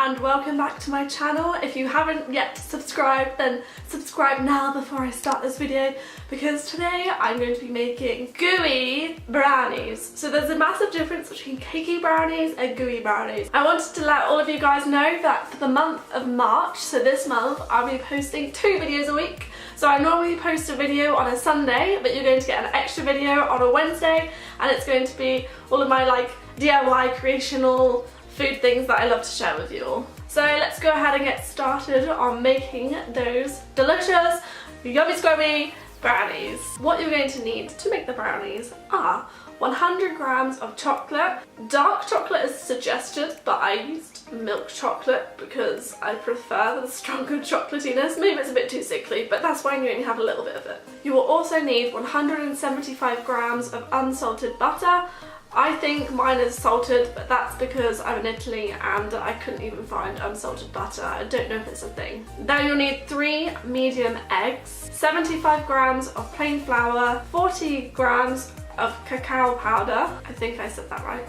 and welcome back to my channel. If you haven't yet subscribed, then subscribe now before I start this video, because today I'm going to be making gooey brownies. So there's a massive difference between cakey brownies and gooey brownies. I wanted to let all of you guys know that for the month of March, so this month, I'll be posting 2 videos a week. So I normally post a video on a Sunday, but you're going to get an extra video on a Wednesday, and it's going to be all of my DIY creational food things that I love to share with you all. So let's go ahead and get started on making those delicious, yummy squishy brownies. What you're going to need to make the brownies are 100 grams of chocolate. Dark chocolate is suggested, but I used milk chocolate because I prefer the stronger chocolatiness. Maybe it's a bit too sickly, but that's fine, you only have a little bit of it. You will also need 175 grams of unsalted butter. I think mine is salted, but that's because I'm in Italy and I couldn't even find unsalted butter. I don't know if it's a thing. Then you'll need 3 medium eggs, 75 grams of plain flour, 40 grams of cacao powder, I think I said that right,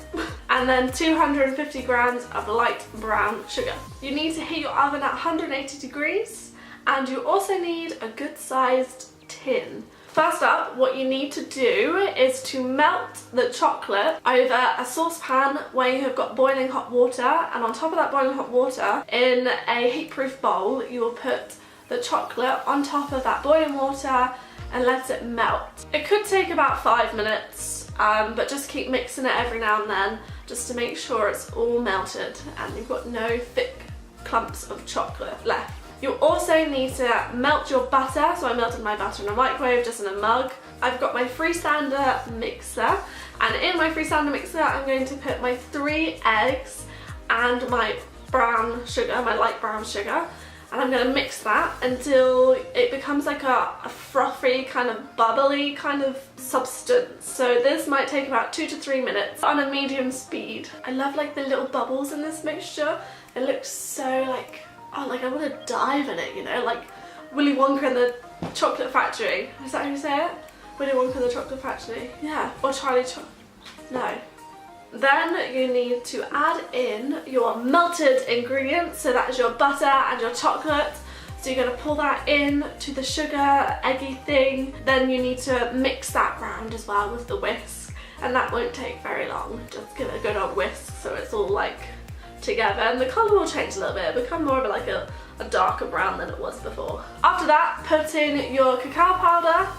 and then 250 grams of light brown sugar. You need to heat your oven at 180 degrees, and you also need a good sized tin. First up, what you need to do is to melt the chocolate over a saucepan where you have got boiling hot water, and on top of that boiling hot water, in a heat-proof bowl, you will put the chocolate on top of that boiling water and let it melt. It could take about 5 minutes, but just keep mixing it every now and then just to make sure it's all melted and you've got no thick clumps of chocolate left. You also need to melt your butter, so I melted my butter in a microwave, just in a mug. I've got my freestander mixer, and in my freestander mixer I'm going to put my 3 eggs and my brown sugar, my light brown sugar, and I'm going to mix that until it becomes like a frothy, kind of bubbly kind of substance. So this might take about 2 to 3 minutes on a medium speed. I love the little bubbles in this mixture. It looks so oh, I want to dive in it, you know, like Willy Wonka in the Chocolate Factory. Is that how you say it? Willy Wonka in the Chocolate Factory? Yeah, or Charlie No. Then you need to add in your melted ingredients, so that is your butter and your chocolate. So you're going to pour that in to the sugar, eggy thing. Then you need to mix that round as well with the whisk, and that won't take very long. Just give it a good old whisk so it's all together, and the colour will change a little bit. It'll become more of a darker brown than it was before. After that, put in your cacao powder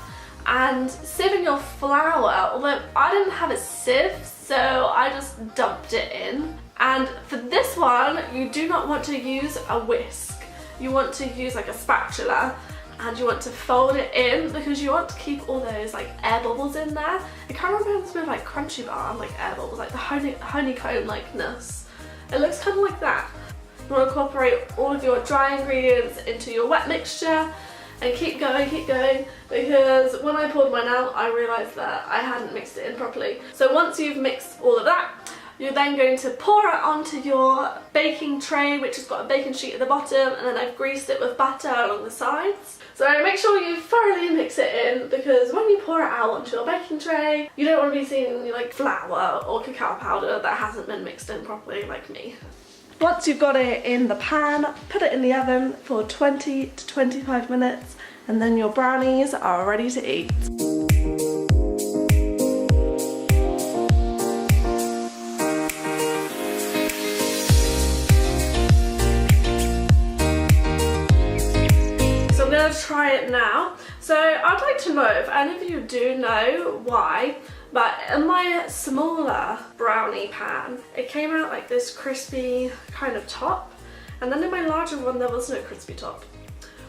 and sieve in your flour, although I didn't have a sieve, so I just dumped it in. And for this one, you do not want to use a whisk. You want to use a spatula, and you want to fold it in because you want to keep all those air bubbles in there. It kind of reminds me of Crunchy Bar, air bubbles, the honeycomb-likeness. It looks kind of like that. You want to incorporate all of your dry ingredients into your wet mixture and keep going, because when I poured mine out, I realised that I hadn't mixed it in properly. So once you've mixed all of that, you're then going to pour it onto your baking tray, which has got a baking sheet at the bottom, and then I've greased it with butter along the sides. So make sure you thoroughly mix it in, because when you pour it out onto your baking tray, you don't want to be seeing flour or cacao powder that hasn't been mixed in properly, like me. Once you've got it in the pan, put it in the oven for 20 to 25 minutes, and then your brownies are ready to eat. Try it now. So I'd like to know if any of you do know why, but in my smaller brownie pan, it came out like this crispy kind of top, and then in my larger one there was no crispy top.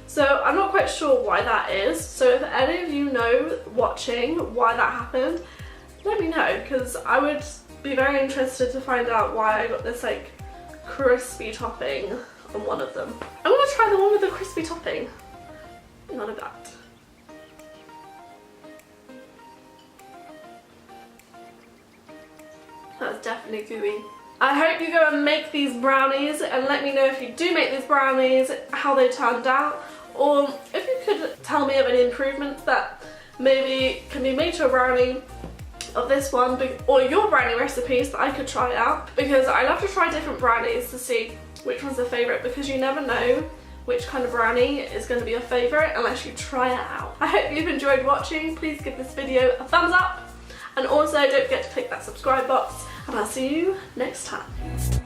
So I'm not quite sure why that is. So if any of you know, watching, why that happened, let me know, because I would be very interested to find out why I got this crispy topping on one of them. I'm gonna try the one with the crispy topping. None of that. That's definitely gooey. I hope you go and make these brownies, and let me know if you do make these brownies, how they turned out, or if you could tell me of any improvements that maybe can be made to a brownie of this one, or your brownie recipes that I could try out, because I love to try different brownies to see which one's a favourite, because you never know which kind of brownie is going to be your favourite unless you try it out. I hope you've enjoyed watching. Please give this video a thumbs up, and also don't forget to click that subscribe box, and I'll see you next time.